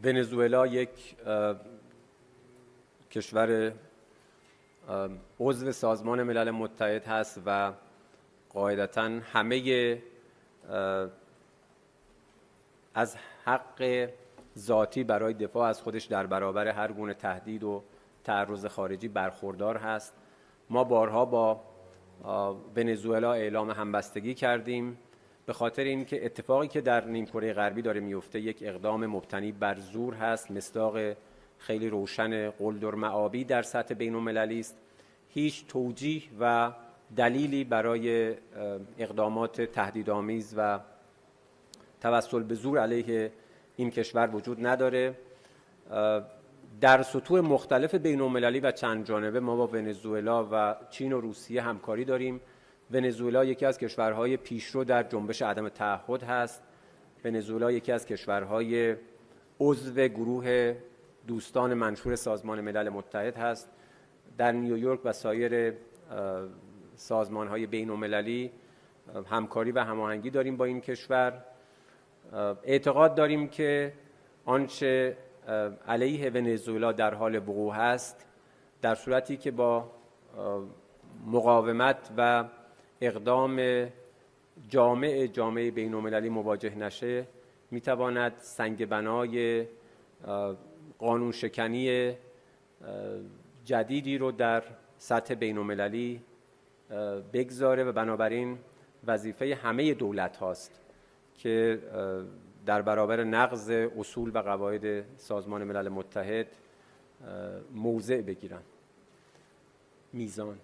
ونزوئلا یک کشور عضو سازمان ملل متحد هست و قاعدتاً همه از حق ذاتی برای دفاع از خودش در برابر هر گونه تهدید و تعرض خارجی برخوردار هست. ما بارها با ونزوئلا اعلام همبستگی کردیم به خاطر اینکه اتفاقی که در نیمکره غربی داره میفته یک اقدام مبتنی بر زور هست، مصداق خیلی روشن قلدرمآبی در سطح بین‌المللی است. هیچ توجیه و دلیلی برای اقدامات تهدیدآمیز و توسل به زور علیه این کشور وجود نداره. در سطوح مختلف بین‌المللی و چند جانبه ما با ونزوئلا و چین و روسیه همکاری داریم. ونزوئلا یکی از کشورهای پیشرو در جنبش عدم تعهد هست. ونزوئلا یکی از کشورهای عضو گروه دوستان منشور سازمان ملل متحد هست. در نیویورک و سایر سازمان‌های بین‌المللی همکاری و هماهنگی داریم با این کشور. اعتقاد داریم که آنچه علیه ونزوئلا در حال وقوع است، در صورتی که با مقاومت و اقدام جامعه بین‌المللی مواجه نشه، میتواند سنگ بنای قانون شکنی جدیدی رو در سطح بین‌المللی بگذاره و بنابراین وظیفه همه دولت هاست که در برابر نقض اصول و قواعد سازمان ملل متحد موضع بگیرن. میزان